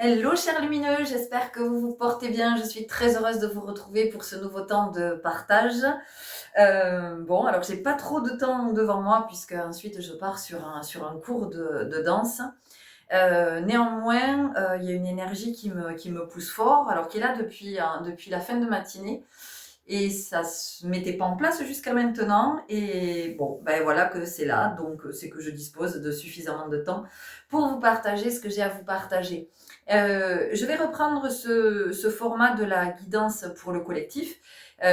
Hello chers lumineux, j'espère que vous vous portez bien. Je suis très heureuse de vous retrouver pour ce nouveau temps de partage. Bon, alors j'ai pas trop de temps devant moi puisque ensuite je pars sur un cours de danse. Néanmoins, il y a une énergie qui me pousse fort, alors qui est là depuis la fin de matinée. Et ça se mettait pas en place jusqu'à maintenant. Et bon, ben voilà que c'est là. Donc c'est que je dispose de suffisamment de temps pour vous partager ce que j'ai à vous partager. Je vais reprendre ce format de la guidance pour le collectif,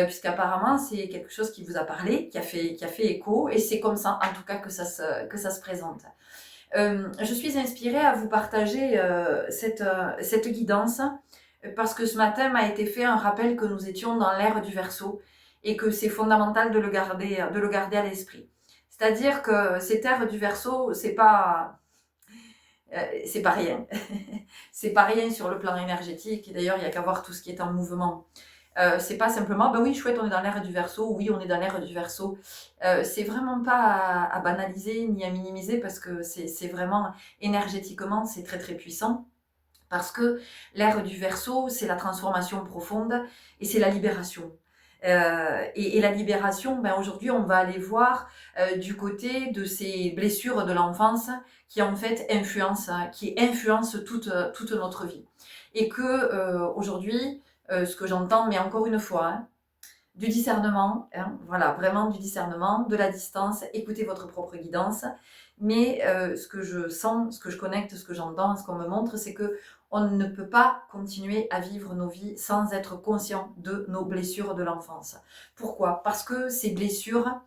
puisqu'apparemment c'est quelque chose qui vous a parlé, qui a fait écho, et c'est comme ça en tout cas que ça se présente. Je suis inspirée à vous partager cette guidance parce que ce matin m'a été fait un rappel que nous étions dans l'ère du Verseau et que c'est fondamental de le garder à l'esprit. C'est-à-dire que cette ère du Verseau, c'est pas rien. C'est pas rien sur le plan énergétique. Et d'ailleurs, il n'y a qu'à voir tout ce qui est en mouvement. C'est pas simplement, bah oui, chouette, on est dans l'ère du Verseau. Oui, on est dans l'ère du Verseau. C'est vraiment pas à banaliser ni à minimiser parce que c'est vraiment énergétiquement, c'est très très puissant. Parce que l'ère du Verseau, c'est la transformation profonde et c'est la libération. Et la libération, ben aujourd'hui, on va aller voir du côté de ces blessures de l'enfance qui en fait influencent toute notre vie. Et que aujourd'hui, ce que j'entends, mais encore une fois, hein, du discernement, hein, voilà, vraiment du discernement, de la distance, écoutez votre propre guidance. Mais ce que je sens, ce que je connecte, ce que j'entends, ce qu'on me montre, c'est que on ne peut pas continuer à vivre nos vies sans être conscient de nos blessures de l'enfance. Pourquoi? Parce que ces blessures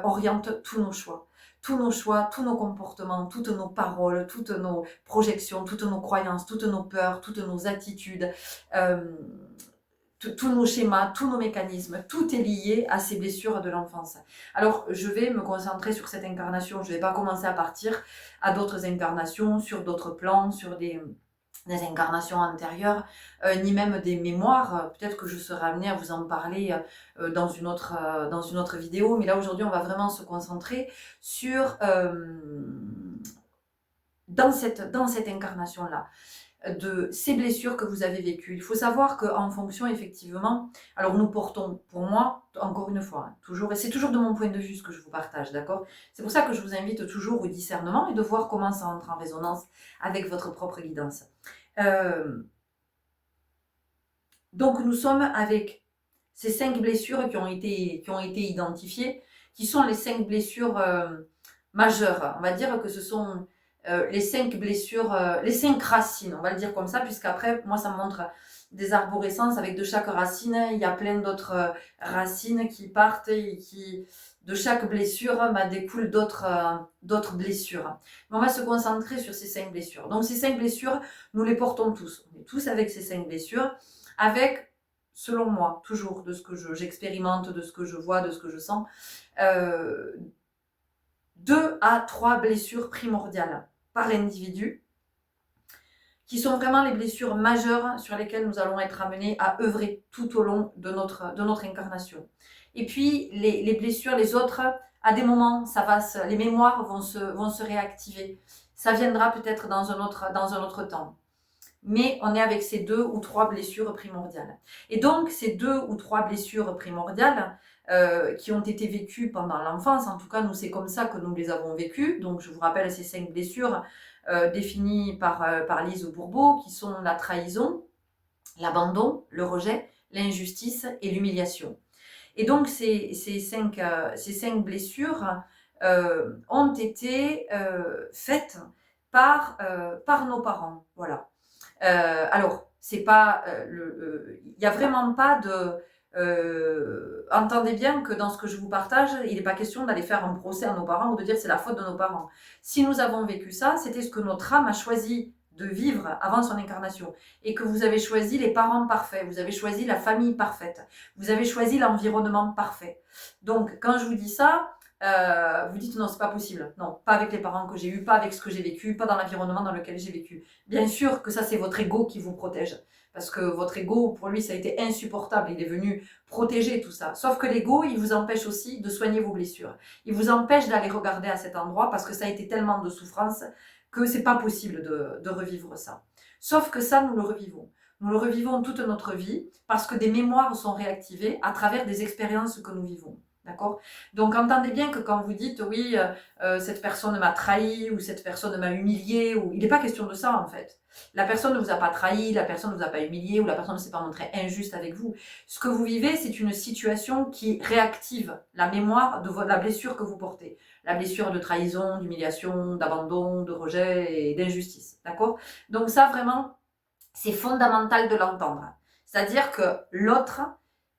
orientent tous nos choix. Tous nos choix, tous nos comportements, toutes nos paroles, toutes nos projections, toutes nos croyances, toutes nos peurs, toutes nos attitudes. Euh, tous nos schémas, tous nos mécanismes, tout est lié à ces blessures de l'enfance. Alors, je vais me concentrer sur cette incarnation. Je ne vais pas commencer à partir à d'autres incarnations, sur d'autres plans, sur des incarnations antérieures, ni même des mémoires. Peut-être que je serai amenée à vous en parler dans une autre vidéo. Mais là, aujourd'hui, on va vraiment se concentrer sur dans cette incarnation-là de ces blessures que vous avez vécues. Il faut savoir qu'en fonction, effectivement, alors nous portons, pour moi, encore une fois, hein, toujours, et c'est toujours de mon point de vue ce que je vous partage, d'accord? C'est pour ça que je vous invite toujours au discernement et de voir comment ça entre en résonance avec votre propre guidance. Euh, donc nous sommes avec ces 5 blessures qui ont été identifiées, qui sont les 5 blessures majeures. On va dire que ce sont les 5 blessures, les 5 racines, on va le dire comme ça, puisqu'après, moi, ça me montre des arborescences avec de chaque racine, il y a plein d'autres racines qui partent et qui, de chaque blessure, découlent d'autres blessures. Mais on va se concentrer sur ces 5 blessures. Donc ces 5 blessures, nous les portons tous. On est tous avec ces 5 blessures, avec, selon moi, toujours de ce que j'expérimente, de ce que je vois, de ce que je sens, 2 à 3 blessures primordiales par individu, qui sont vraiment les blessures majeures sur lesquelles nous allons être amenés à œuvrer tout au long de notre incarnation. Et puis, les blessures, les autres, à des moments, les mémoires vont se réactiver. Ça viendra peut-être dans un autre temps. Mais on est avec ces 2 ou 3 blessures primordiales. Et donc, ces 2 ou 3 blessures primordiales qui ont été vécues pendant l'enfance, en tout cas, nous, c'est comme ça que nous les avons vécues. Donc, je vous rappelle ces 5 blessures définies par Lise Bourbeau, qui sont la trahison, l'abandon, le rejet, l'injustice et l'humiliation. Et donc, ces 5 blessures ont été faites par nos parents. Voilà. Alors, c'est pas il n'y a vraiment pas de. Entendez bien que dans ce que je vous partage, il n'est pas question d'aller faire un procès à nos parents ou de dire c'est la faute de nos parents. Si nous avons vécu ça, c'était ce que notre âme a choisi de vivre avant son incarnation. Et que vous avez choisi les parents parfaits, vous avez choisi la famille parfaite, vous avez choisi l'environnement parfait. Donc, quand je vous dis ça, vous dites non, c'est pas possible. Non, pas avec les parents que j'ai eus, pas avec ce que j'ai vécu, pas dans l'environnement dans lequel j'ai vécu. Bien sûr que ça, c'est votre ego qui vous protège. Parce que votre ego, pour lui, ça a été insupportable. Il est venu protéger tout ça. Sauf que l'ego, il vous empêche aussi de soigner vos blessures. Il vous empêche d'aller regarder à cet endroit parce que ça a été tellement de souffrance que c'est pas possible de revivre ça. Sauf que ça, nous le revivons. Nous le revivons toute notre vie parce que des mémoires sont réactivées à travers des expériences que nous vivons. D'accord? Donc entendez bien que quand vous dites oui, cette personne m'a trahi ou cette personne m'a humilié, ou il n'est pas question de ça en fait. La personne ne vous a pas trahi, la personne ne vous a pas humilié ou la personne ne s'est pas montrée injuste avec vous. Ce que vous vivez, c'est une situation qui réactive la mémoire de la blessure que vous portez. La blessure de trahison, d'humiliation, d'abandon, de rejet et d'injustice. D'accord? Donc ça vraiment, c'est fondamental de l'entendre. C'est-à-dire que l'autre,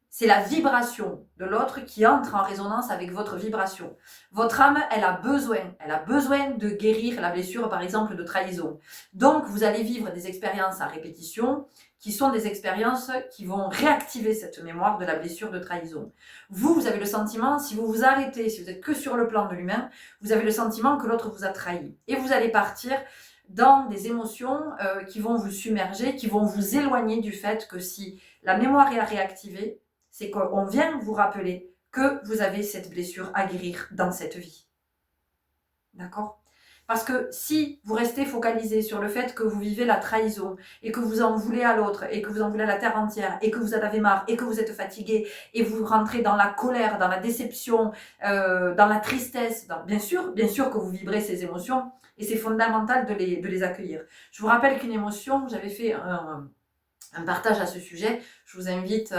c'est la vibration de l'autre qui entre en résonance avec votre vibration. Votre âme, elle a besoin de guérir la blessure, par exemple, de trahison. Donc, vous allez vivre des expériences à répétition qui sont des expériences qui vont réactiver cette mémoire de la blessure de trahison. Vous avez le sentiment, si vous vous arrêtez, si vous êtes que sur le plan de l'humain, vous avez le sentiment que l'autre vous a trahi. Et vous allez partir dans des émotions qui vont vous submerger, qui vont vous éloigner du fait que si la mémoire est réactivée, c'est qu'on vient vous rappeler que vous avez cette blessure à guérir dans cette vie. D'accord? Parce que si vous restez focalisé sur le fait que vous vivez la trahison et que vous en voulez à l'autre et que vous en voulez à la terre entière et que vous en avez marre et que vous êtes fatigué et vous rentrez dans la colère, dans la déception, dans la tristesse, bien sûr que vous vibrez ces émotions et c'est fondamental de les accueillir. Je vous rappelle qu'une émotion, j'avais fait un partage à ce sujet, je vous invite,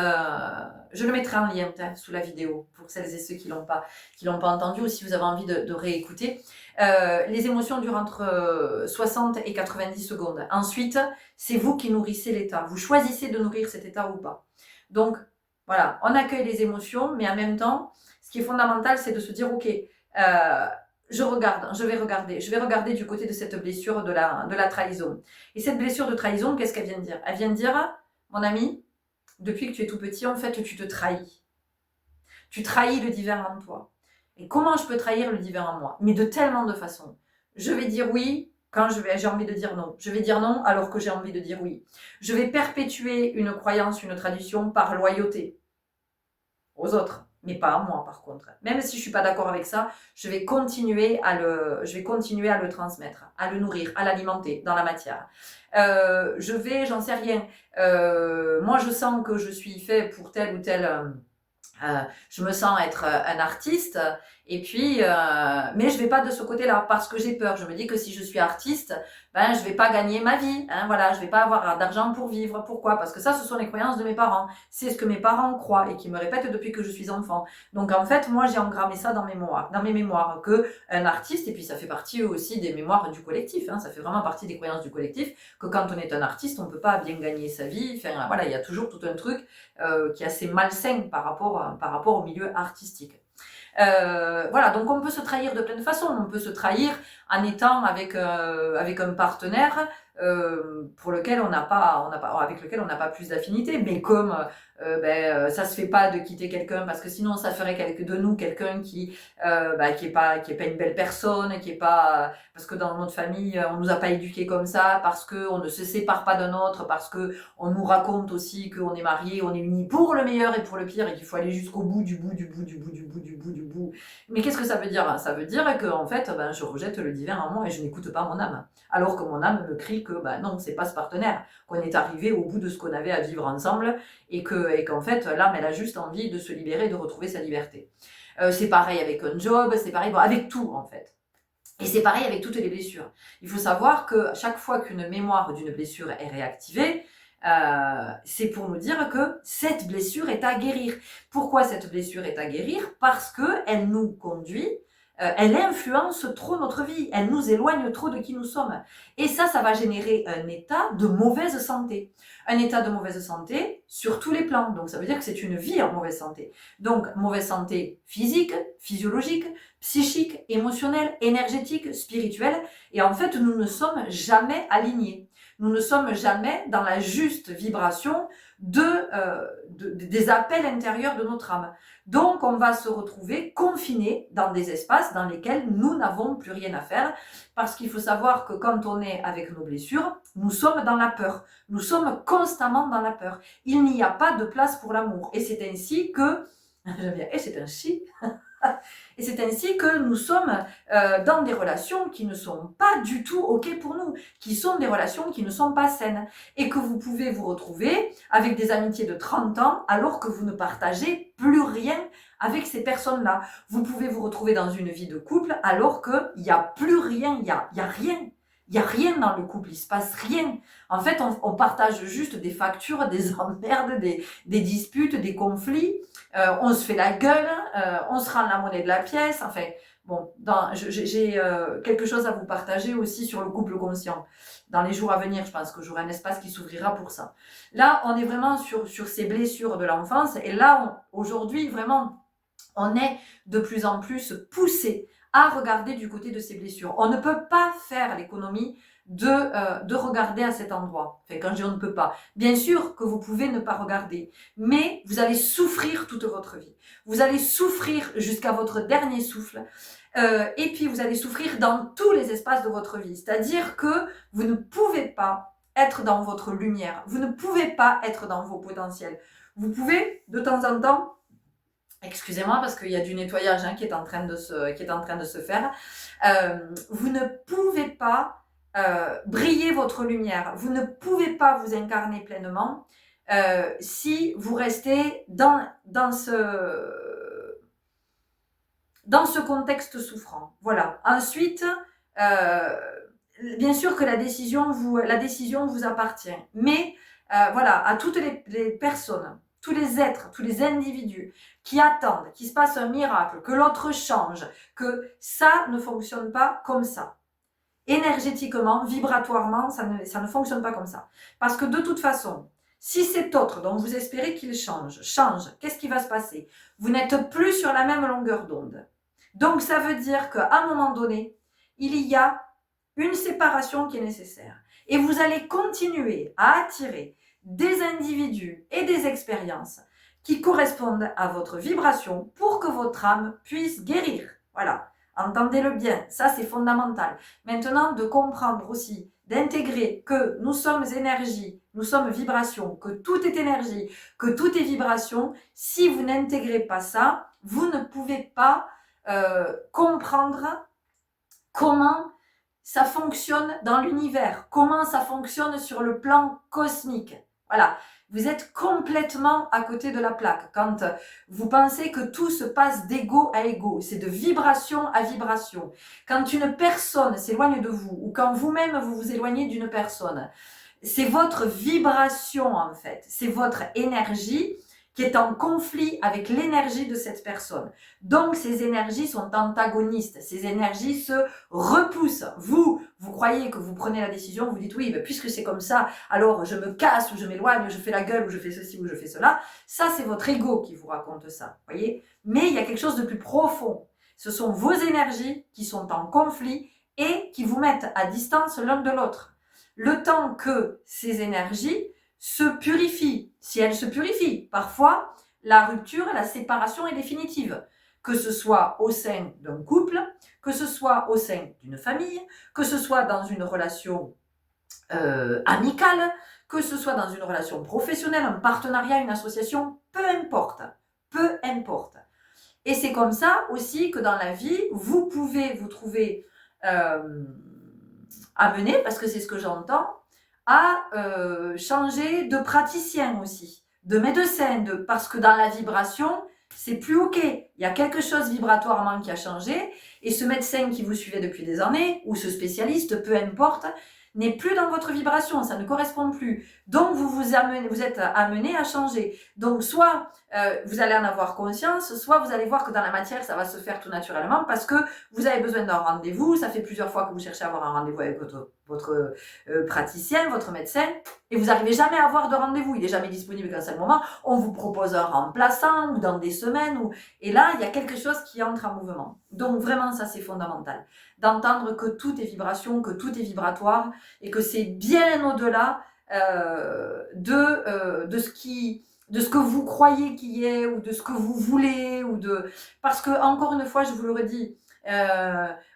je le mettrai en lien sous la vidéo pour celles et ceux qui l'ont pas entendu ou si vous avez envie de réécouter. Les émotions durent entre 60 et 90 secondes. Ensuite, c'est vous qui nourrissez l'état. Vous choisissez de nourrir cet état ou pas. Donc, voilà, on accueille les émotions, mais en même temps, ce qui est fondamental, c'est de se dire, ok, je vais regarder du côté de cette blessure de la trahison. Et cette blessure de trahison, qu'est-ce qu'elle vient de dire? Elle vient de dire, mon ami, depuis que tu es tout petit, en fait, tu te trahis. Tu trahis le divin en toi. Et comment je peux trahir le divin en moi? Mais de tellement de façons. Je vais dire oui quand j'ai envie de dire non. Je vais dire non alors que j'ai envie de dire oui. Je vais perpétuer une croyance, une tradition par loyauté aux autres, mais pas à moi par contre. Même si je suis pas d'accord avec ça, je vais continuer à le transmettre, à le nourrir, à l'alimenter dans la matière. J'en sais rien. Moi, je sens que je suis fait pour tel ou tel. Je me sens être un artiste et puis mais je vais pas de ce côté-là parce que j'ai peur. Je me dis que si je suis artiste, ben je vais pas gagner ma vie, hein, voilà, je vais pas avoir d'argent pour vivre. Pourquoi? Parce que ça, ce sont les croyances de mes parents. C'est ce que mes parents croient et qui me répètent depuis que je suis enfant. Donc en fait, moi j'ai engrammé ça dans mes mémoires que un artiste, et puis ça fait partie aussi des mémoires du collectif, hein, ça fait vraiment partie des croyances du collectif que quand on est un artiste, on peut pas bien gagner sa vie. Enfin voilà, il y a toujours tout un truc qui est assez malsain par rapport au milieu artistique. Voilà, donc on peut se trahir de plein de façons. On peut se trahir en étant avec un partenaire pour lequel avec lequel on n'a pas plus d'affinité, mais comme ça se fait pas de quitter quelqu'un parce que sinon ça ferait de nous quelqu'un qui est pas une belle personne, qui est pas parce que dans notre famille on nous a pas éduqués comme ça, parce que on ne se sépare pas d'un autre, parce que on nous raconte aussi qu'on est mariés, on est unis pour le meilleur et pour le pire et qu'il faut aller jusqu'au bout du bout. Mais qu'est-ce que ça veut dire? Ça veut dire que en fait je rejette le divin en moi et je n'écoute pas mon âme, alors que mon âme me crie que non, c'est pas ce partenaire, qu'on est arrivé au bout de ce qu'on avait à vivre ensemble et qu'en fait l'âme elle a juste envie de se libérer, de retrouver sa liberté. C'est pareil avec un job, c'est pareil avec tout en fait. Et c'est pareil avec toutes les blessures. Il faut savoir que chaque fois qu'une mémoire d'une blessure est réactivée, c'est pour nous dire que cette blessure est à guérir. Pourquoi cette blessure est à guérir? Parce qu'elle nous conduit, elle influence trop notre vie, elle nous éloigne trop de qui nous sommes. Et ça va générer un état de mauvaise santé. Un état de mauvaise santé sur tous les plans. Donc ça veut dire que c'est une vie en mauvaise santé. Donc mauvaise santé physique, physiologique, psychique, émotionnelle, énergétique, spirituelle. Et en fait, nous ne sommes jamais alignés. Nous ne sommes jamais dans la juste vibration des appels intérieurs de notre âme. Donc, on va se retrouver confinés dans des espaces dans lesquels nous n'avons plus rien à faire, parce qu'il faut savoir que quand on est avec nos blessures, nous sommes dans la peur. Nous sommes constamment dans la peur. Il n'y a pas de place pour l'amour. Et c'est ainsi que... et c'est ainsi Et c'est ainsi que nous sommes dans des relations qui ne sont pas du tout OK pour nous, qui sont des relations qui ne sont pas saines. Et que vous pouvez vous retrouver avec des amitiés de 30 ans alors que vous ne partagez plus rien avec ces personnes-là. Vous pouvez vous retrouver dans une vie de couple alors qu'il n'y a plus rien, il y a rien. Il n'y a rien dans le couple, il se passe rien. En fait, on partage juste des factures, des emmerdes, des disputes, des conflits. On se fait la gueule, on se rend la monnaie de la pièce. Enfin, bon, j'ai quelque chose à vous partager aussi sur le couple conscient. Dans les jours à venir, je pense que j'aurai un espace qui s'ouvrira pour ça. Là, on est vraiment sur ces blessures de l'enfance. Et là, aujourd'hui, vraiment, on est de plus en plus poussé à regarder du côté de ces blessures. On ne peut pas faire l'économie de regarder à cet endroit. Enfin, quand je dis on ne peut pas, bien sûr que vous pouvez ne pas regarder, mais vous allez souffrir toute votre vie. Vous allez souffrir jusqu'à votre dernier souffle. Et puis vous allez souffrir dans tous les espaces de votre vie. C'est-à-dire que vous ne pouvez pas être dans votre lumière. Vous ne pouvez pas être dans vos potentiels. Vous pouvez, de temps en temps, excusez-moi parce qu'il y a du nettoyage qui est en train de se faire. Vous ne pouvez pas briller votre lumière. Vous ne pouvez pas vous incarner pleinement si vous restez dans ce contexte souffrant. Voilà. Ensuite, bien sûr que la décision vous appartient. Mais voilà, à toutes les personnes, tous les êtres, tous les individus qui attendent qu'il se passe un miracle, que l'autre change, que ça ne fonctionne pas comme ça. Énergétiquement, vibratoirement, ça ne fonctionne pas comme ça. Parce que de toute façon, si cet autre dont vous espérez qu'il change, qu'est-ce qui va se passer? Vous n'êtes plus sur la même longueur d'onde. Donc ça veut dire qu'à un moment donné, il y a une séparation qui est nécessaire. Et vous allez continuer à attirer des individus et des expériences qui correspondent à votre vibration pour que votre âme puisse guérir. Voilà, entendez-le bien, ça c'est fondamental. Maintenant, de comprendre aussi, d'intégrer que nous sommes énergie, nous sommes vibration, que tout est énergie, que tout est vibration. Si vous n'intégrez pas ça, vous ne pouvez pas comprendre comment ça fonctionne dans l'univers, comment ça fonctionne sur le plan cosmique. Voilà, vous êtes complètement à côté de la plaque quand vous pensez que tout se passe d'ego à ego, c'est de vibration à vibration. Quand une personne s'éloigne de vous ou quand vous-même vous vous éloignez d'une personne, c'est votre vibration en fait, c'est votre énergie qui est en conflit avec l'énergie de cette personne. Donc, ces énergies sont antagonistes. Ces énergies se repoussent. Vous croyez que vous prenez la décision, vous dites oui, ben, puisque c'est comme ça, alors je me casse ou je m'éloigne, je fais la gueule ou je fais ceci ou je fais cela. Ça, c'est votre ego qui vous raconte ça, voyez. Mais il y a quelque chose de plus profond. Ce sont vos énergies qui sont en conflit et qui vous mettent à distance l'un de l'autre. Le temps que ces énergies se purifie. Si elle se purifie, parfois, la rupture, la séparation est définitive. Que ce soit au sein d'un couple, que ce soit au sein d'une famille, que ce soit dans une relation amicale, que ce soit dans une relation professionnelle, un partenariat, une association, peu importe. Peu importe. Et c'est comme ça aussi que dans la vie, vous pouvez vous trouver amené, parce que c'est ce que j'entends, à changer de praticien aussi, de médecin, parce que dans la vibration, c'est plus OK. Il y a quelque chose vibratoirement qui a changé et ce médecin qui vous suivait depuis des années ou ce spécialiste, peu importe, n'est plus dans votre vibration, ça ne correspond plus. Donc vous êtes amené à changer. Donc soit vous allez en avoir conscience, soit vous allez voir que dans la matière ça va se faire tout naturellement parce que vous avez besoin d'un rendez-vous, ça fait plusieurs fois que vous cherchez à avoir un rendez-vous avec votre praticien, votre médecin, et vous n'arrivez jamais à avoir de rendez-vous, il n'est jamais disponible qu'un seul moment, on vous propose un remplaçant ou dans des semaines, et là il y a quelque chose qui entre en mouvement. Donc vraiment ça c'est fondamental, d'entendre que tout est vibration, que tout est vibratoire, et que c'est bien au-delà de ce que vous croyez qu'il y est, ou de ce que vous voulez, parce que encore une fois je vous le redis,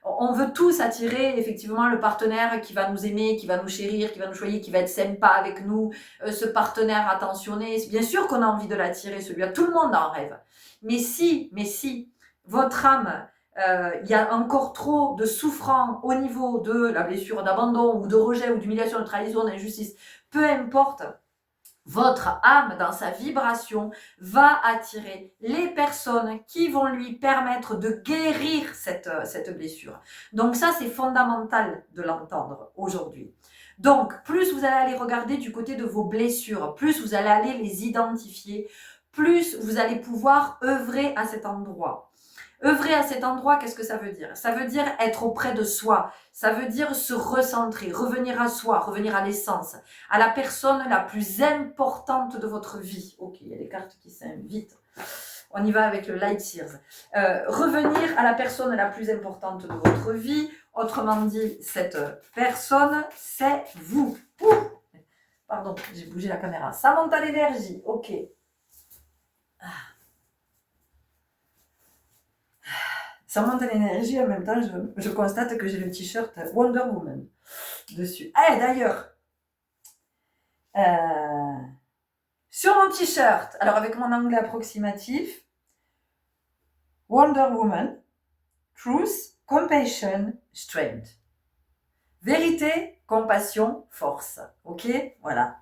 on veut tous attirer effectivement le partenaire qui va nous aimer, qui va nous chérir, qui va nous choyer, qui va être sympa avec nous, ce partenaire attentionné. Bien sûr qu'on a envie de l'attirer, celui-là, tout le monde en rêve. Mais si votre âme, il y a encore trop de souffrance au niveau de la blessure d'abandon ou de rejet ou d'humiliation, de trahison, d'injustice, peu importe, votre âme, dans sa vibration, va attirer les personnes qui vont lui permettre de guérir cette blessure. Donc ça, c'est fondamental de l'entendre aujourd'hui. Donc, plus vous allez aller regarder du côté de vos blessures, plus vous allez aller les identifier, plus vous allez pouvoir œuvrer à cet endroit. Œuvrer à cet endroit, qu'est-ce que ça veut dire? Ça veut dire être auprès de soi. Ça veut dire se recentrer, revenir à soi, revenir à l'essence, à la personne la plus importante de votre vie. Ok, il y a des cartes qui s'invitent. On y va avec le Light Sears. Revenir à la personne la plus importante de votre vie. Autrement dit, cette personne, c'est vous. Ouh, pardon, j'ai bougé la caméra. Ça monte à l'énergie. Ok. Ça monte à l'énergie, en même temps, je constate que j'ai le t-shirt Wonder Woman dessus. Ah, d'ailleurs, sur mon t-shirt, alors avec mon anglais approximatif, Wonder Woman, Truth, Compassion, Strength. Vérité, compassion, force. Ok? Voilà.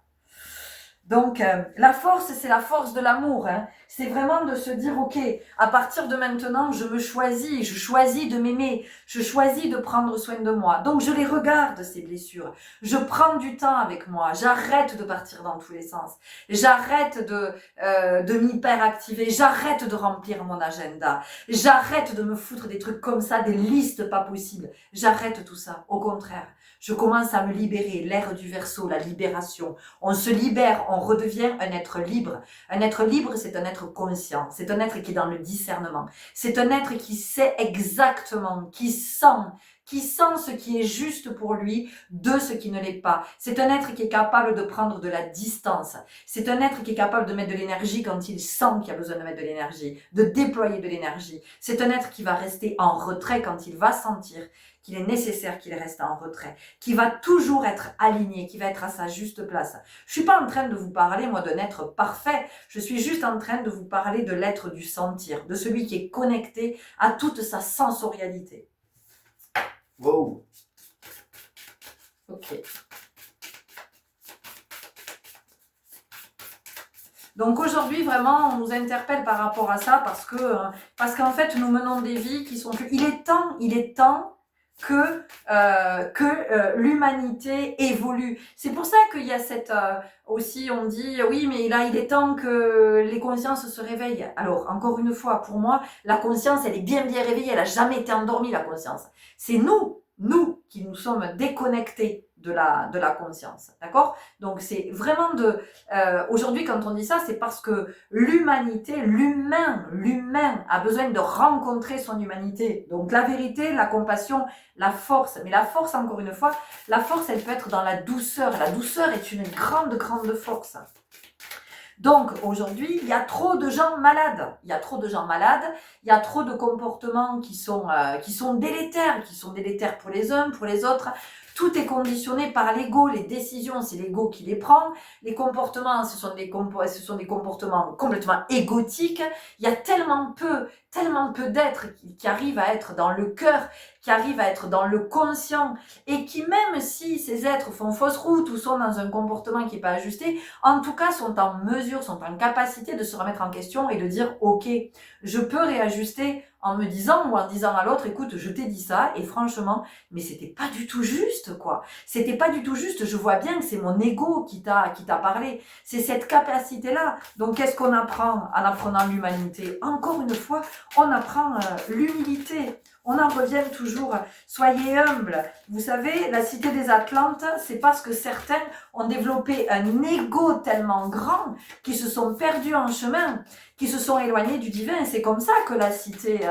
Donc, la force, c'est la force de l'amour. Hein. C'est vraiment de se dire, ok, à partir de maintenant, je choisis de m'aimer, je choisis de prendre soin de moi. Donc, je les regarde, ces blessures. Je prends du temps avec moi. J'arrête de partir dans tous les sens. J'arrête de m'hyperactiver. J'arrête de remplir mon agenda. J'arrête de me foutre des trucs comme ça, des listes pas possibles. J'arrête tout ça. Au contraire, je commence à me libérer. L'ère du Verseau, la libération. On se libère, on redevient un être libre. Un être libre, c'est un être conscient. C'est un être qui est dans le discernement. C'est un être qui sait exactement, qui sent ce qui est juste pour lui de ce qui ne l'est pas. C'est un être qui est capable de prendre de la distance. C'est un être qui est capable de mettre de l'énergie quand il sent qu'il y a besoin de mettre de l'énergie, de déployer de l'énergie. C'est un être qui va rester en retrait quand il va sentir qu'il est nécessaire qu'il reste en retrait, qui va toujours être aligné, qui va être à sa juste place. Je suis pas en train de vous parler, moi, d'un être parfait. Je suis juste en train de vous parler de l'être du sentir, de celui qui est connecté à toute sa sensorialité. Wow. Ok. Donc aujourd'hui, vraiment, on nous interpelle par rapport à ça parce qu'en fait, nous menons des vies qui sont... Il est temps que l'humanité évolue. C'est pour ça qu'il y a cette... aussi, on dit, oui, mais là, il est temps que les consciences se réveillent. Alors, encore une fois, pour moi, la conscience, elle est bien réveillée. Elle n'a jamais été endormie, la conscience. C'est nous qui nous sommes déconnectés de la conscience. D'accord? Donc, c'est vraiment aujourd'hui, quand on dit ça, c'est parce que l'humanité, l'humain a besoin de rencontrer son humanité. Donc, la vérité, la compassion, la force. Mais la force, encore une fois, la force, elle peut être dans la douceur. La douceur est une grande force. Donc, aujourd'hui, il y a trop de gens malades. Il y a trop de comportements qui sont délétères pour les uns, pour les autres. Tout est conditionné par l'ego. Les décisions, c'est l'ego qui les prend. Les comportements, ce sont des comportements complètement égotiques. Il y a tellement peu d'êtres qui arrivent à être dans le cœur, qui arrivent à être dans le conscient, et qui, même si ces êtres font fausse route ou sont dans un comportement qui n'est pas ajusté, en tout cas sont en mesure, sont en capacité de se remettre en question et de dire « Ok, je peux réajuster » en me disant ou en disant à l'autre, écoute, je t'ai dit ça, et franchement, mais c'était pas du tout juste, quoi. C'était pas du tout juste, je vois bien que c'est mon ego qui t'a parlé. C'est cette capacité-là. Donc, qu'est-ce qu'on apprend en apprenant l'humanité? Encore une fois, on apprend l'humilité. On en revient toujours, soyez humbles. Vous savez, la cité des Atlantes, c'est parce que certains ont développé un ego tellement grand qu'ils se sont perdus en chemin, qui se sont éloignés du divin. C'est comme ça que la cité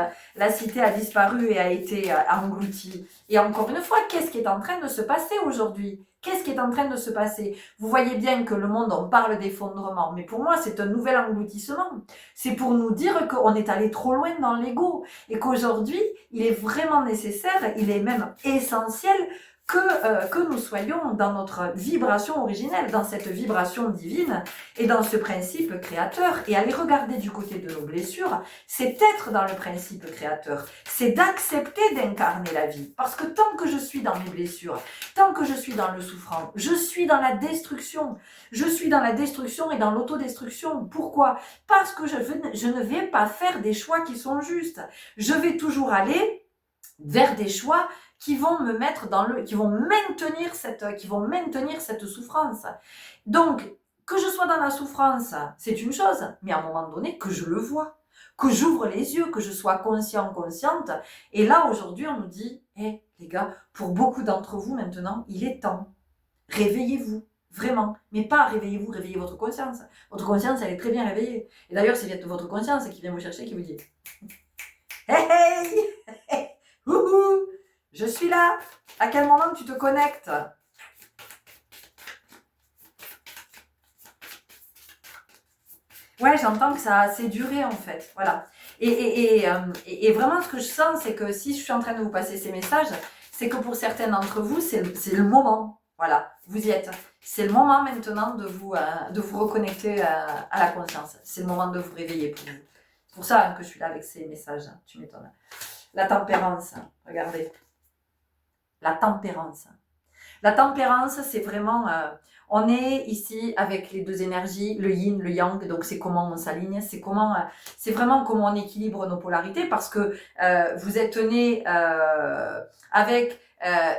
a disparu et a été engloutie. Et encore une fois, qu'est-ce qui est en train de se passer aujourd'hui? Qu'est-ce qui est en train de se passer? Vous voyez bien que le monde, on parle d'effondrement, mais pour moi, c'est un nouvel engloutissement. C'est pour nous dire qu'on est allé trop loin dans l'ego et qu'aujourd'hui, il est vraiment nécessaire, il est même essentiel que nous soyons dans notre vibration originelle, dans cette vibration divine et dans ce principe créateur. Et aller regarder du côté de nos blessures, c'est être dans le principe créateur. C'est d'accepter d'incarner la vie. Parce que tant que je suis dans mes blessures, tant que je suis dans le souffrant, je suis dans la destruction. Je suis dans la destruction et dans l'autodestruction. Pourquoi? Parce que je ne vais pas faire des choix qui sont justes. Je vais toujours aller vers des choix qui vont me mettre qui vont maintenir cette souffrance. Donc, que je sois dans la souffrance, c'est une chose, mais à un moment donné, que je le vois, que j'ouvre les yeux, que je sois conscient, consciente. Et là, aujourd'hui, on nous dit, les gars, pour beaucoup d'entre vous maintenant, il est temps. Réveillez-vous. Vraiment. Mais pas réveillez-vous, réveillez votre conscience. Votre conscience, elle est très bien réveillée. Et d'ailleurs, c'est votre conscience qui vient vous chercher, qui vous dit, hey, hey, wouhou, je suis là. À quel moment tu te connectes? Ouais, j'entends que ça a assez duré en fait. Voilà. Et vraiment, ce que je sens, c'est que si je suis en train de vous passer ces messages, c'est que pour certains d'entre vous, c'est le moment. Voilà, vous y êtes. C'est le moment maintenant de vous reconnecter à la conscience. C'est le moment de vous réveiller pour vous. C'est pour ça que je suis là avec ces messages. Tu m'étonnes. La tempérance, regardez. La tempérance. La tempérance, c'est vraiment... on est ici avec les deux énergies, le yin, le yang, donc c'est comment on s'aligne, c'est vraiment comment on équilibre nos polarités, parce que vous êtes né avec...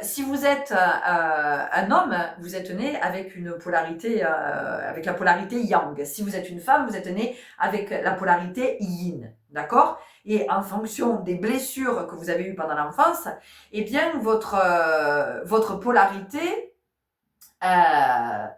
si vous êtes un homme, vous êtes né avec une polarité, avec la polarité yang. Si vous êtes une femme, vous êtes né avec la polarité yin, d'accord? Et en fonction des blessures que vous avez eues pendant l'enfance, eh bien votre polarité a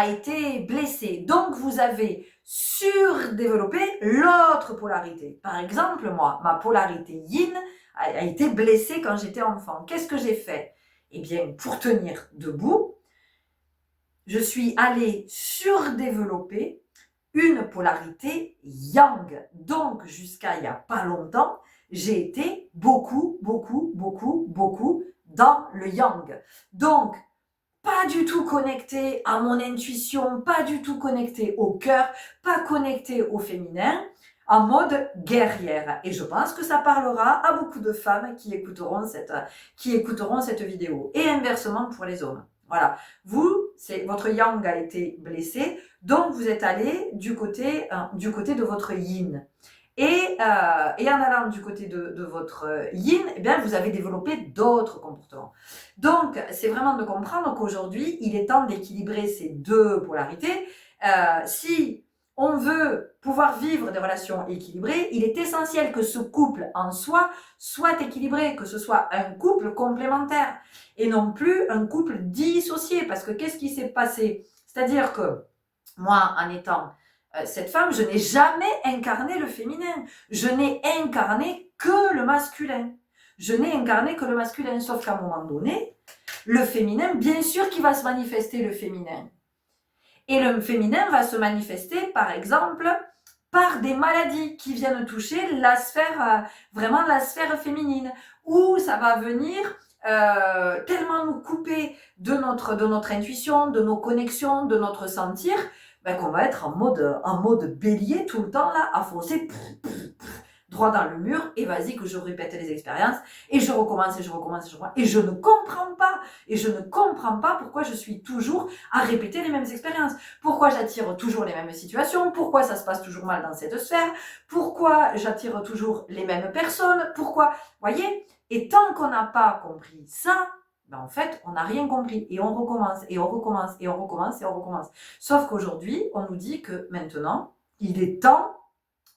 été blessée. Donc vous avez surdéveloppé l'autre polarité. Par exemple, moi, ma polarité yin a été blessée quand j'étais enfant. Qu'est-ce que j'ai fait? Eh bien, pour tenir debout, je suis allée surdévelopper une polarité yang. Donc, jusqu'à il n'y a pas longtemps, j'ai été beaucoup dans le yang. Donc, pas du tout connectée à mon intuition, pas du tout connectée au cœur, pas connectée au féminin, en mode guerrière. Et je pense que ça parlera à beaucoup de femmes qui écouteront cette vidéo. Et inversement pour les hommes. Voilà. Vous, votre yang a été blessé, donc vous êtes allé du côté de votre yin. Et en allant du côté de votre yin, eh bien, vous avez développé d'autres comportements. Donc, c'est vraiment de comprendre qu'aujourd'hui, il est temps d'équilibrer ces deux polarités. Si on veut pouvoir vivre des relations équilibrées, il est essentiel que ce couple en soi soit équilibré, que ce soit un couple complémentaire et non plus un couple dissocié. Parce que qu'est-ce qui s'est passé? C'est-à-dire que moi, en étant cette femme, je n'ai jamais incarné le féminin. Je n'ai incarné que le masculin. Je n'ai incarné que le masculin. Sauf qu'à un moment donné, le féminin, bien sûr qu'il va se manifester le féminin. Et le féminin va se manifester, par exemple, par des maladies qui viennent toucher vraiment la sphère féminine. Ou ça va venir tellement nous couper de notre intuition, de nos connexions, de notre sentir, qu'on va être en mode bélier tout le temps là, à foncer droit dans le mur, et vas-y que je répète les expériences, et je recommence, et je ne comprends pas pourquoi je suis toujours à répéter les mêmes expériences, pourquoi j'attire toujours les mêmes situations, pourquoi ça se passe toujours mal dans cette sphère, pourquoi j'attire toujours les mêmes personnes, pourquoi, voyez, et tant qu'on n'a pas compris ça, en fait, on n'a rien compris, et on recommence. Sauf qu'aujourd'hui, on nous dit que maintenant, il est temps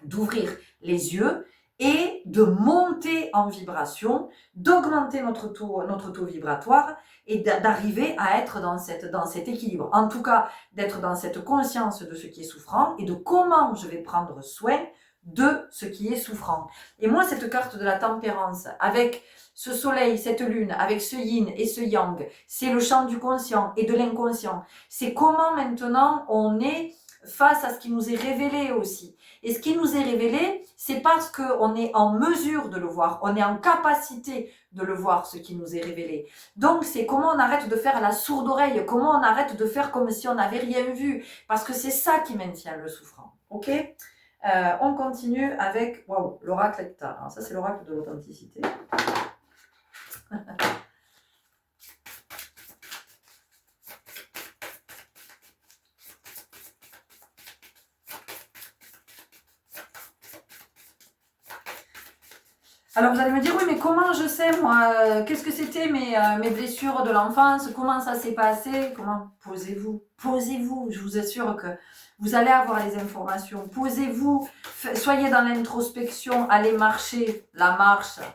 d'ouvrir les yeux et de monter en vibration, d'augmenter notre taux vibratoire et d'arriver à être dans cet équilibre. En tout cas, d'être dans cette conscience de ce qui est souffrant et de comment je vais prendre soin de ce qui est souffrant. Et moi, cette carte de la tempérance, avec ce soleil, cette lune, avec ce yin et ce yang, c'est le champ du conscient et de l'inconscient. C'est comment maintenant on est face à ce qui nous est révélé aussi. Et ce qui nous est révélé, c'est parce qu'on est en mesure de le voir, on est en capacité de le voir, ce qui nous est révélé. Donc, c'est comment on arrête de faire la sourde oreille, comment on arrête de faire comme si on n'avait rien vu, parce que c'est ça qui maintient le souffrant. Ok ? On continue avec l'oracle Hector. Alors ça, c'est l'oracle de l'authenticité. Alors vous allez me dire, oui, mais comment je sais, moi, qu'est-ce que c'était mes blessures de l'enfance, comment ça s'est passé, comment? Posez-vous, je vous assure que vous allez avoir les informations. Posez-vous, soyez dans l'introspection, allez marcher, la marche,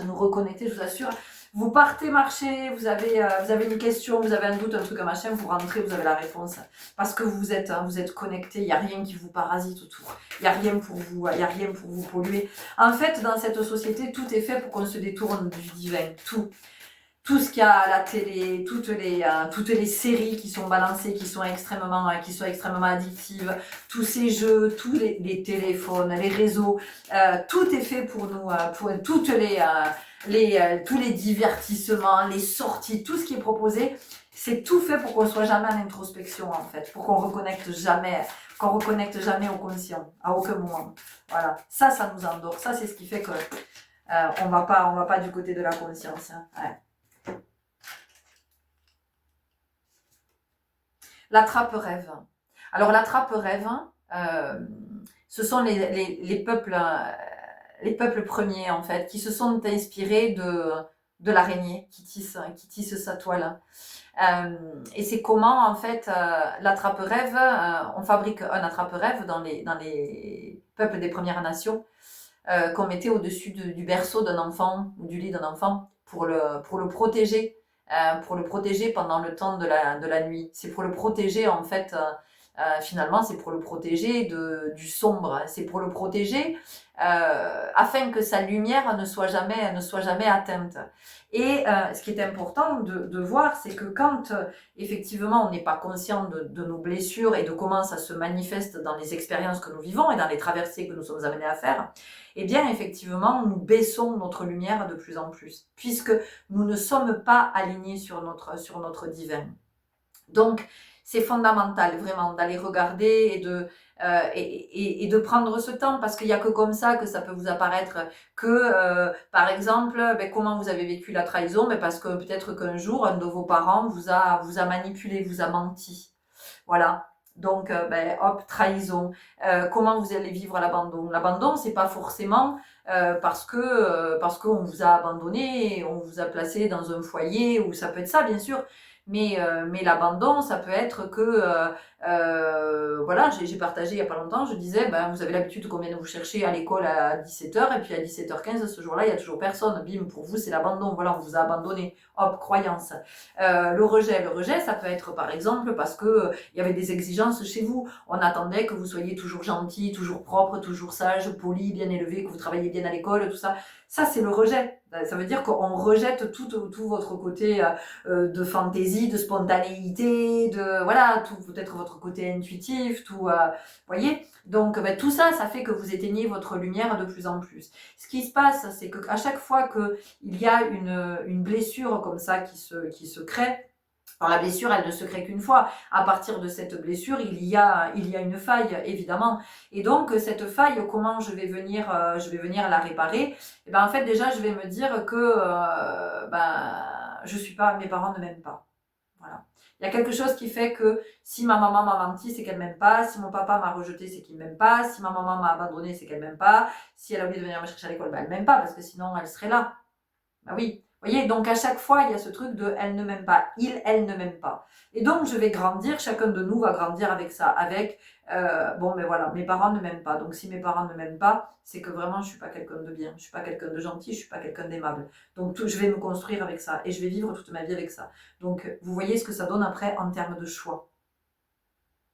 nous reconnecter, je vous assure. Vous partez marcher, vous avez une question, vous avez un doute, un truc, un machin, vous rentrez, vous avez la réponse. Parce que vous êtes connecté, il n'y a rien qui vous parasite autour. Il n'y a rien pour vous polluer. En fait, dans cette société, tout est fait pour qu'on se détourne du divin. Tout ce qu'il y a à la télé, toutes les séries qui sont balancées, qui sont extrêmement addictives, tous ces jeux, tous les téléphones, les réseaux, tout est fait pour nous, pour tous les divertissements, les sorties, tout ce qui est proposé, c'est tout fait pour qu'on soit jamais en introspection en fait, pour qu'on reconnecte jamais au conscient, à aucun moment. Voilà, ça nous endort, ça c'est ce qui fait que on va pas du côté de la conscience. Hein. Ouais. La trappe-rêve. Alors la trappe-rêve, ce sont les peuples premiers en fait, qui se sont inspirés de l'araignée qui tisse sa toile. Et c'est comment en fait l'attrape-rêve, on fabrique un attrape-rêve dans les peuples des Premières Nations qu'on mettait au-dessus du berceau d'un enfant ou du lit d'un enfant pour le protéger. Pour le protéger pendant le temps de la nuit. C'est pour le protéger en fait, finalement c'est pour le protéger du sombre, c'est pour le protéger afin que sa lumière ne soit jamais atteinte. Et ce qui est important de voir, c'est que quand effectivement on n'est pas conscient de nos blessures et de comment ça se manifeste dans les expériences que nous vivons et dans les traversées que nous sommes amenés à faire, eh bien effectivement nous baissons notre lumière de plus en plus, puisque nous ne sommes pas alignés sur notre divin. Donc c'est fondamental vraiment d'aller regarder et de prendre ce temps, parce qu'il n'y a que comme ça que ça peut vous apparaître que, par exemple, comment vous avez vécu la trahison, parce que peut-être qu'un jour, un de vos parents vous a manipulé, vous a menti. Voilà. Donc, hop, trahison. Comment vous allez vivre l'abandon? L'abandon, c'est pas forcément parce qu'on vous a abandonné, on vous a placé dans un foyer, ou ça peut être ça, bien sûr. Mais l'abandon, ça peut être que, voilà, j'ai partagé il y a pas longtemps, je disais, vous avez l'habitude qu'on vienne vous chercher à l'école à 17h, et puis à 17h15, ce jour-là, il y a toujours personne. Bim, pour vous, c'est l'abandon. Voilà, on vous a abandonné. Hop, croyance. Le rejet, ça peut être par exemple parce que il y avait des exigences chez vous. On attendait que vous soyez toujours gentil, toujours propre, toujours sage, poli, bien élevé, que vous travailliez bien à l'école, tout ça. Ça, c'est le rejet. Ça veut dire qu'on rejette tout votre côté de fantaisie, de spontanéité, voilà, tout peut-être votre côté intuitif, voyez. Donc, tout ça, ça fait que vous éteignez votre lumière de plus en plus. Ce qui se passe, c'est que à chaque fois que il y a une blessure comme ça qui se crée. Alors la blessure, elle ne se crée qu'une fois. À partir de cette blessure, il y a une faille, évidemment. Et donc cette faille, comment je vais venir la réparer? Et en fait déjà, je vais me dire que mes parents ne m'aiment pas. Voilà. Il y a quelque chose qui fait que si ma maman m'a menti, c'est qu'elle m'aime pas. Si mon papa m'a rejeté, c'est qu'il m'aime pas. Si ma maman m'a abandonné, c'est qu'elle m'aime pas. Si elle a oublié de venir me chercher à l'école, elle m'aime pas, parce que sinon elle serait là. Oui. Vous voyez, donc à chaque fois, il y a ce truc de elle ne m'aime pas, elle ne m'aime pas. Et donc je vais grandir, chacun de nous va grandir avec ça, avec voilà, mes parents ne m'aiment pas. Donc si mes parents ne m'aiment pas, c'est que vraiment je suis pas quelqu'un de bien, je suis pas quelqu'un de gentil, je suis pas quelqu'un d'aimable. Donc je vais me construire avec ça et je vais vivre toute ma vie avec ça. Donc vous voyez ce que ça donne après en termes de choix.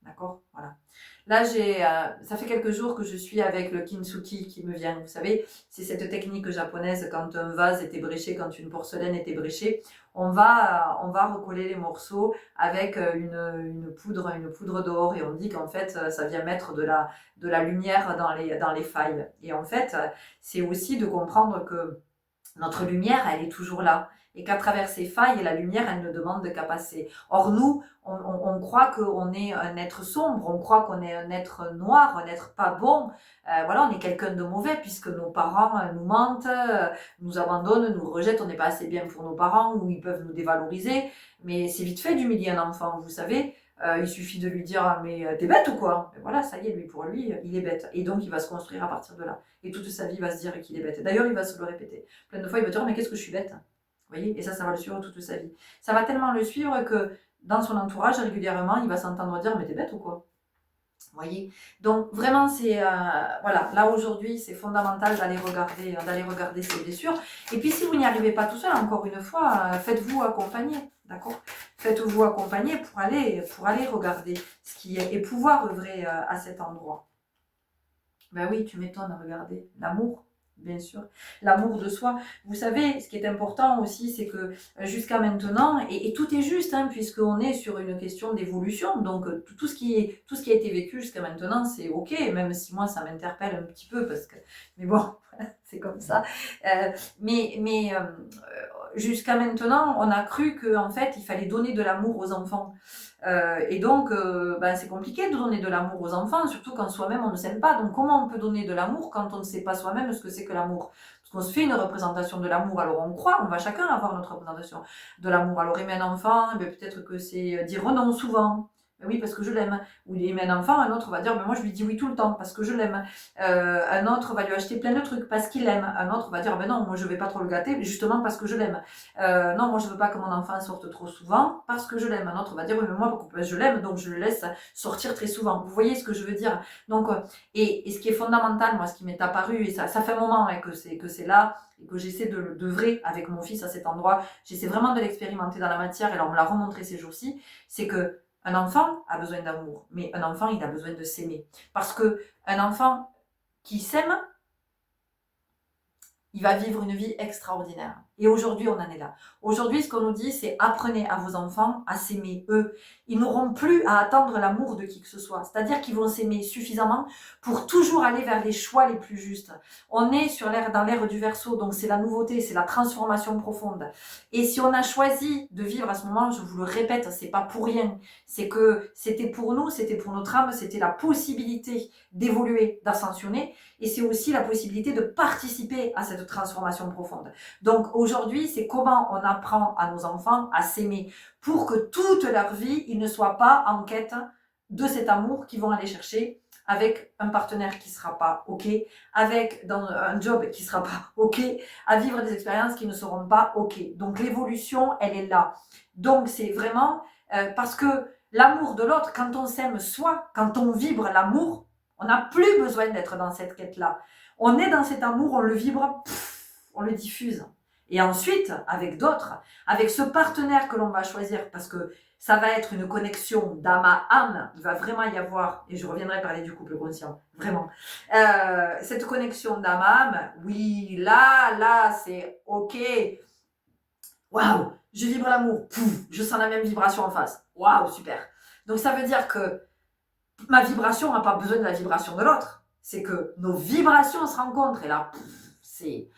D'accord? Voilà. Là, ça fait quelques jours que je suis avec le kintsugi qui me vient. Vous savez, c'est cette technique japonaise quand un vase est ébréché, quand une porcelaine est ébréchée. On va recoller les morceaux avec une poudre d'or et on dit qu'en fait, ça vient mettre de la lumière dans les failles. Et en fait, c'est aussi de comprendre que notre lumière, elle est toujours là. Et qu'à travers ces failles, la lumière, elle ne demande qu'à passer. Or, nous, on croit qu'on est un être sombre, on croit qu'on est un être noir, un être pas bon. Voilà, on est quelqu'un de mauvais puisque nos parents nous mentent, nous abandonnent, nous rejettent, on n'est pas assez bien pour nos parents ou ils peuvent nous dévaloriser. Mais c'est vite fait d'humilier un enfant, vous savez. Il suffit de lui dire mais t'es bête ou quoi? Et voilà, ça y est, lui pour lui, il est bête. Et donc il va se construire à partir de là. Et toute sa vie, il va se dire qu'il est bête. D'ailleurs, il va se le répéter. Plein de fois, il va dire mais qu'est-ce que je suis bête? Vous voyez? Et ça va le suivre toute sa vie. Ça va tellement le suivre que dans son entourage, régulièrement, il va s'entendre dire mais t'es bête ou quoi? Vous voyez? Donc vraiment, c'est voilà, là aujourd'hui, c'est fondamental d'aller regarder ces blessures. Et puis si vous n'y arrivez pas tout seul, encore une fois, faites-vous accompagner, d'accord? Faites-vous accompagner pour aller regarder ce qui est et pouvoir œuvrer à cet endroit. Ben oui, tu m'étonnes, regardez, l'amour. Bien sûr, l'amour de soi. Vous savez, ce qui est important aussi, c'est que jusqu'à maintenant, et tout est juste, hein, puisqu'on est sur une question d'évolution, donc tout ce qui a été vécu jusqu'à maintenant, c'est ok, même si moi ça m'interpelle un petit peu, parce que, mais bon, c'est comme ça. Mais jusqu'à maintenant, on a cru qu'en fait, il fallait donner de l'amour aux enfants. Et donc, ben, c'est compliqué de donner de l'amour aux enfants, surtout quand soi-même on ne s'aime pas. Donc, comment on peut donner de l'amour quand on ne sait pas soi-même ce que c'est que l'amour? Parce qu'on se fait une représentation de l'amour, alors on croit, on va chacun avoir notre représentation de l'amour. Alors, aimer un enfant, eh peut-être que c'est dire non souvent. Oui, parce que je l'aime. Ou aimer un enfant, un autre va dire, mais moi je lui dis oui tout le temps parce que je l'aime. Un autre va lui acheter plein de trucs parce qu'il l'aime. Un autre va dire, ben non, moi je vais pas trop le gâter, justement parce que je l'aime. Non, moi je veux pas que mon enfant sorte trop souvent parce que je l'aime. Un autre va dire, oui, mais moi je l'aime, donc je le laisse sortir très souvent. Vous voyez ce que je veux dire? Donc, et ce qui est fondamental, moi, ce qui m'est apparu, et ça fait un moment hein, que c'est là, et que j'essaie d'œuvrer avec mon fils à cet endroit, j'essaie vraiment de l'expérimenter dans la matière, et là on me l'a remontré ces jours-ci, c'est que un enfant a besoin d'amour, mais un enfant, il a besoin de s'aimer. Parce que un enfant qui s'aime, il va vivre une vie extraordinaire. Et aujourd'hui, on en est là. Aujourd'hui, ce qu'on nous dit, c'est apprenez à vos enfants à s'aimer eux. Ils n'auront plus à attendre l'amour de qui que ce soit. C'est-à-dire qu'ils vont s'aimer suffisamment pour toujours aller vers les choix les plus justes. On est dans l'ère du Verseau, donc c'est la nouveauté, c'est la transformation profonde. Et si on a choisi de vivre à ce moment, je vous le répète, c'est pas pour rien. C'est que c'était pour nous, c'était pour notre âme, c'était la possibilité d'évoluer, d'ascensionner. Et c'est aussi la possibilité de participer à cette transformation profonde. Donc aujourd'hui, c'est comment on apprend à nos enfants à s'aimer pour que toute leur vie, ils ne soient pas en quête de cet amour qu'ils vont aller chercher avec un partenaire qui sera pas OK, avec dans un job qui sera pas OK, à vivre des expériences qui ne seront pas OK. Donc l'évolution, elle est là. Donc c'est vraiment parce que l'amour de l'autre, quand on s'aime soi, quand on vibre l'amour, on n'a plus besoin d'être dans cette quête-là. On est dans cet amour, on le vibre, on le diffuse. Et ensuite, avec d'autres, avec ce partenaire que l'on va choisir, parce que ça va être une connexion d'âme à âme, il va vraiment y avoir, et je reviendrai parler du couple conscient, vraiment. Cette connexion d'âme à âme, oui, là, c'est ok. Waouh, je vibre l'amour, je sens la même vibration en face. Waouh, super. Donc ça veut dire que ma vibration n'a pas besoin de la vibration de l'autre. C'est que nos vibrations se rencontrent et là, c'est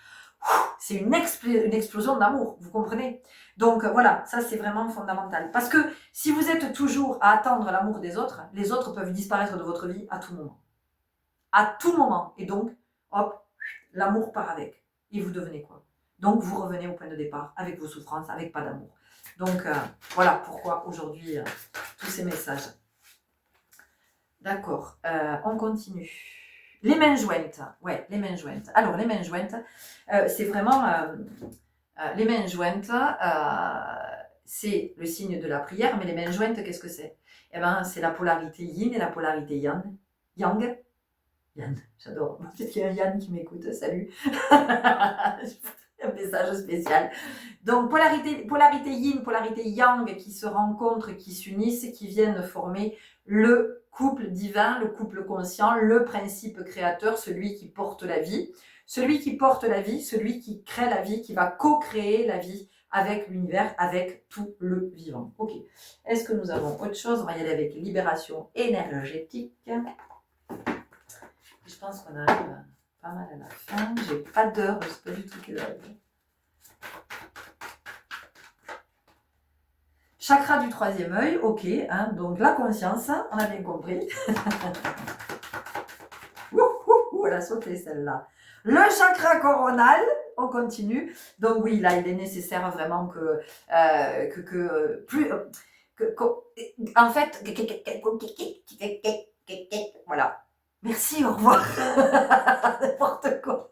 une explosion d'amour, vous comprenez? Donc voilà, ça c'est vraiment fondamental. Parce que si vous êtes toujours à attendre l'amour des autres, les autres peuvent disparaître de votre vie à tout moment. À tout moment. Et donc, hop, l'amour part avec. Et vous devenez quoi? Donc vous revenez au point de départ avec vos souffrances, avec pas d'amour. Donc voilà pourquoi aujourd'hui tous ces messages. D'accord, on continue. Les mains jointes. Ouais, les mains jointes. Alors, les mains jointes, c'est vraiment... les mains jointes, c'est le signe de la prière, mais les mains jointes, qu'est-ce que c'est? Eh bien, c'est la polarité yin et la polarité yang. Yang. Yann, j'adore. Peut-être qu'il y a un Yann qui m'écoute. Salut. Un message spécial. Donc, polarité yin, polarité yang qui se rencontrent, qui s'unissent, qui viennent former le couple divin, le couple conscient, le principe créateur, celui qui porte la vie. Celui qui porte la vie, celui qui crée la vie, qui va co-créer la vie avec l'univers, avec tout le vivant. Ok. Est-ce que nous avons autre chose? On va y aller avec libération énergétique. Je pense qu'on arrive pas mal à la fin. J'ai pas d'heure, je ne sais pas du tout quelle heure. Chakra du troisième œil, ok. Hein, donc la conscience, on a bien compris. Elle a sauté celle-là. Le chakra coronal, on continue. Donc oui, là, il est nécessaire vraiment en fait, voilà. Merci, au revoir. N'importe quoi.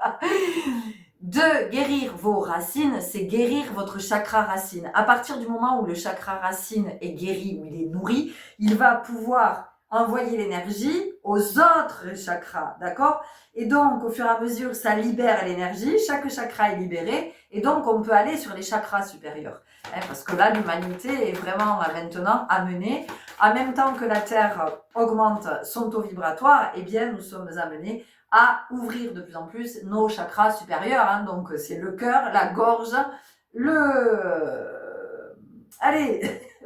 De guérir vos racines, c'est guérir votre chakra racine. À partir du moment où le chakra racine est guéri, où il est nourri, il va pouvoir envoyer l'énergie aux autres chakras, d'accord? Et donc, au fur et à mesure, ça libère l'énergie, chaque chakra est libéré, et donc on peut aller sur les chakras supérieurs. Parce que là, l'humanité est vraiment maintenant amenée, en même temps que la Terre augmente son taux vibratoire, eh bien, nous sommes amenés à ouvrir de plus en plus nos chakras supérieurs. Hein. Donc, c'est le cœur, la gorge, le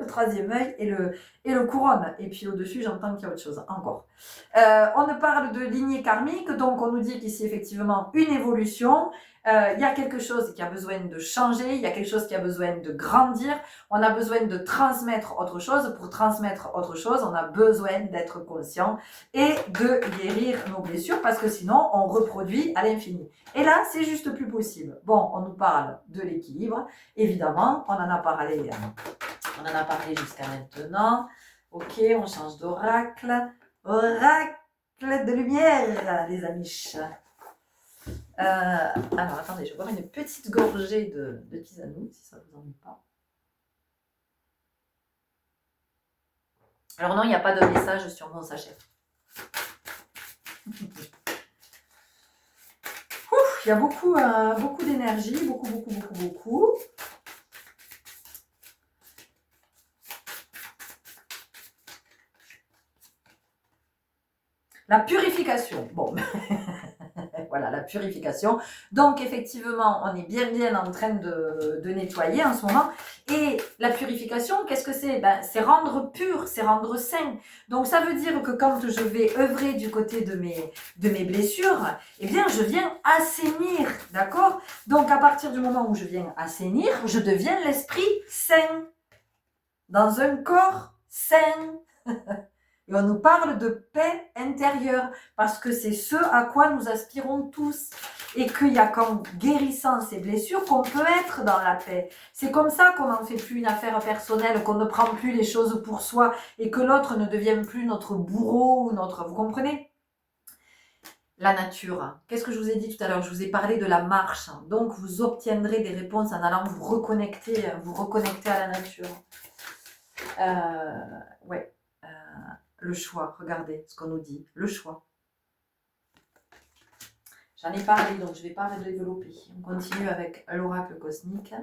troisième œil et le couronne. Et puis au-dessus, j'entends qu'il y a autre chose encore. On parle de lignée karmique, donc on nous dit qu'ici, effectivement, une évolution. Il y a quelque chose qui a besoin de changer, il y a quelque chose qui a besoin de grandir, on a besoin de transmettre autre chose. Pour transmettre autre chose, on a besoin d'être conscient et de guérir nos blessures parce que sinon, on reproduit à l'infini. Et là, c'est juste plus possible. Bon, on nous parle de l'équilibre, évidemment, on en a parlé jusqu'à maintenant. Ok, on change d'oracle. Oracle de lumière, les amis. Alors, attendez, je vais boire une petite gorgée de tisane, si ça vous ennuie pas. Alors non, il n'y a pas de message sur mon sachet. Il y a beaucoup d'énergie, beaucoup. La purification. Bon, voilà, la purification. Donc, effectivement, on est bien en train de nettoyer en ce moment. Et la purification, qu'est-ce que c'est? C'est rendre pur, c'est rendre sain. Donc, ça veut dire que quand je vais œuvrer du côté de mes blessures, eh bien, je viens assainir, d'accord? Donc, à partir du moment où je viens assainir, je deviens l'esprit sain. Dans un corps sain. Et on nous parle de paix intérieure, parce que c'est ce à quoi nous aspirons tous. Et qu'il n'y a qu'en guérissant ces blessures qu'on peut être dans la paix. C'est comme ça qu'on n'en fait plus une affaire personnelle, qu'on ne prend plus les choses pour soi, et que l'autre ne devienne plus notre bourreau ou notre... Vous comprenez? La nature. Qu'est-ce que je vous ai dit tout à l'heure? Je vous ai parlé de la marche. Donc, vous obtiendrez des réponses en allant vous reconnecter à la nature. Ouais. Le choix, regardez ce qu'on nous dit, le choix. J'en ai parlé, donc je ne vais pas développer. On continue avec l'oracle cosmique.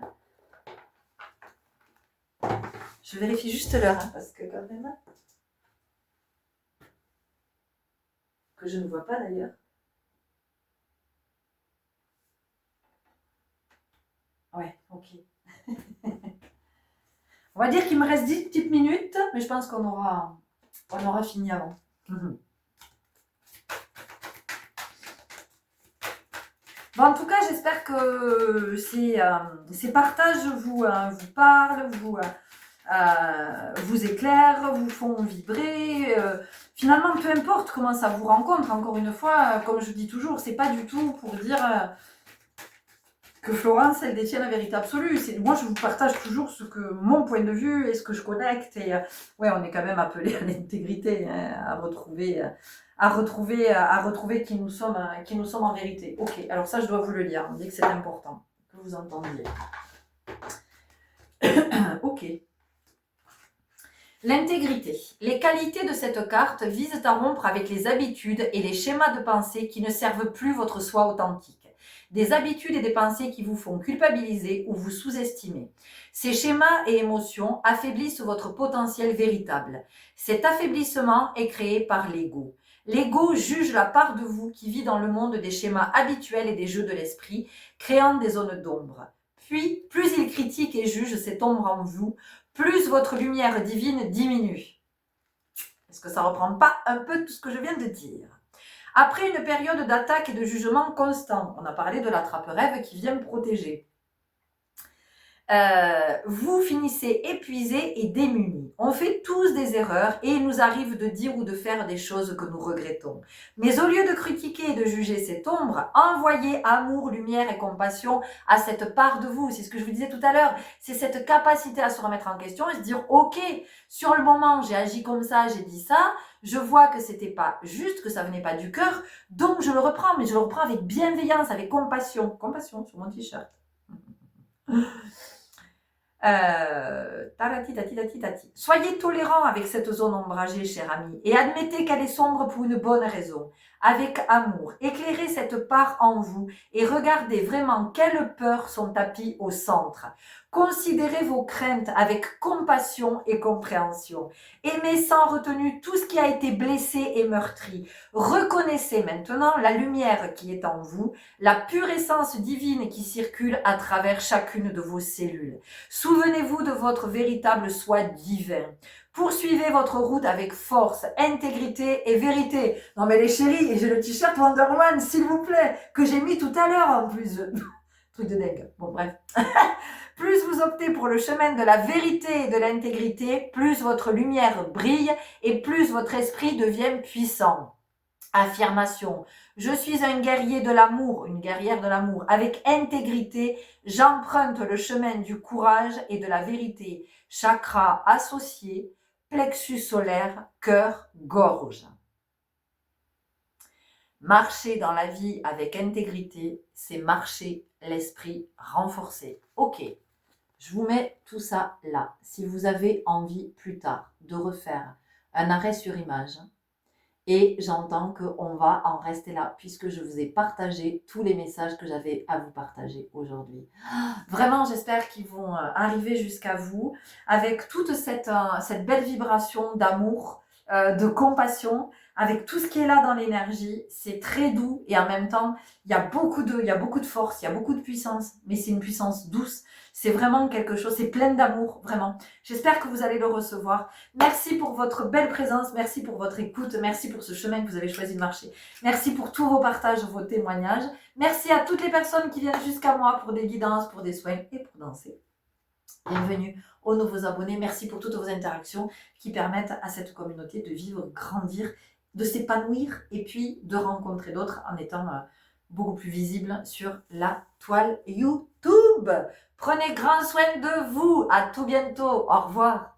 Je vérifie juste l'heure, hein, parce que quand même... Que je ne vois pas d'ailleurs. Ouais, ok. On va dire qu'il me reste 10 petites minutes, mais je pense qu'on aura fini avant. Bon, en tout cas, j'espère que ces partages vous parlent, vous éclairent, vous font vibrer. Finalement, peu importe comment ça vous rencontre, encore une fois, comme je dis toujours, c'est pas du tout pour dire que Florence, elle détient la vérité absolue. Moi, je vous partage toujours mon point de vue et ce que je connecte. Et ouais, on est quand même appelé à l'intégrité, hein, à retrouver qui nous sommes en vérité. Ok, alors ça, je dois vous le lire. On dit que c'est important que vous entendiez. Ok. L'intégrité. Les qualités de cette carte visent à rompre avec les habitudes et les schémas de pensée qui ne servent plus votre soi authentique. des habitudes et des pensées qui vous font culpabiliser ou vous sous-estimer. Ces schémas et émotions affaiblissent votre potentiel véritable. Cet affaiblissement est créé par l'ego. L'ego juge la part de vous qui vit dans le monde des schémas habituels et des jeux de l'esprit, créant des zones d'ombre. Puis, plus il critique et juge cette ombre en vous, plus votre lumière divine diminue. Est-ce que ça ne reprend pas un peu tout ce que je viens de dire? Après une période d'attaque et de jugement constant, on a parlé de l'attrape-rêve qui vient me protéger. Vous finissez épuisé et démuni. On fait tous des erreurs et il nous arrive de dire ou de faire des choses que nous regrettons. Mais au lieu de critiquer et de juger cette ombre, envoyez amour, lumière et compassion à cette part de vous. C'est ce que je vous disais tout à l'heure. C'est cette capacité à se remettre en question et se dire, ok, sur le moment, j'ai agi comme ça, j'ai dit ça. Je vois que c'était pas juste, que ça venait pas du cœur. Donc, je le reprends, mais je le reprends avec bienveillance, avec compassion. Compassion sur mon t-shirt. Soyez tolérant avec cette zone ombragée, cher ami, et admettez qu'elle est sombre pour une bonne raison. Avec amour, éclairez cette part en vous et regardez vraiment quelles peurs sont tapies au centre. Considérez vos craintes avec compassion et compréhension. Aimez sans retenue tout ce qui a été blessé et meurtri. Reconnaissez maintenant la lumière qui est en vous, la pure essence divine qui circule à travers chacune de vos cellules. Souvenez-vous de votre véritable soi divin. Poursuivez votre route avec force, intégrité et vérité. Non mais les chéris, j'ai le t-shirt Wonder Woman, s'il vous plaît, que j'ai mis tout à l'heure en plus. Truc de dingue. Bon bref. Plus vous optez pour le chemin de la vérité et de l'intégrité, plus votre lumière brille et plus votre esprit devient puissant. Affirmation. Je suis un guerrier de l'amour, une guerrière de l'amour. Avec intégrité, j'emprunte le chemin du courage et de la vérité. Chakra associé, plexus solaire, cœur, gorge. Marcher dans la vie avec intégrité, c'est marcher l'esprit renforcé. Ok, je vous mets tout ça là. Si vous avez envie plus tard de refaire un arrêt sur image, et j'entends qu'on va en rester là puisque je vous ai partagé tous les messages que j'avais à vous partager aujourd'hui. Vraiment, j'espère qu'ils vont arriver jusqu'à vous avec toute cette belle vibration d'amour, de compassion, avec tout ce qui est là dans l'énergie. C'est très doux et en même temps, il y a beaucoup de force, il y a beaucoup de puissance, mais c'est une puissance douce. C'est vraiment quelque chose, c'est plein d'amour, vraiment. J'espère que vous allez le recevoir. Merci pour votre belle présence, merci pour votre écoute, merci pour ce chemin que vous avez choisi de marcher. Merci pour tous vos partages, vos témoignages. Merci à toutes les personnes qui viennent jusqu'à moi pour des guidances, pour des soins et pour danser. Bienvenue aux nouveaux abonnés. Merci pour toutes vos interactions qui permettent à cette communauté de vivre, grandir, de s'épanouir et puis de rencontrer d'autres en étant beaucoup plus visible sur la toile YouTube. Prenez grand soin de vous. À tout bientôt. Au revoir.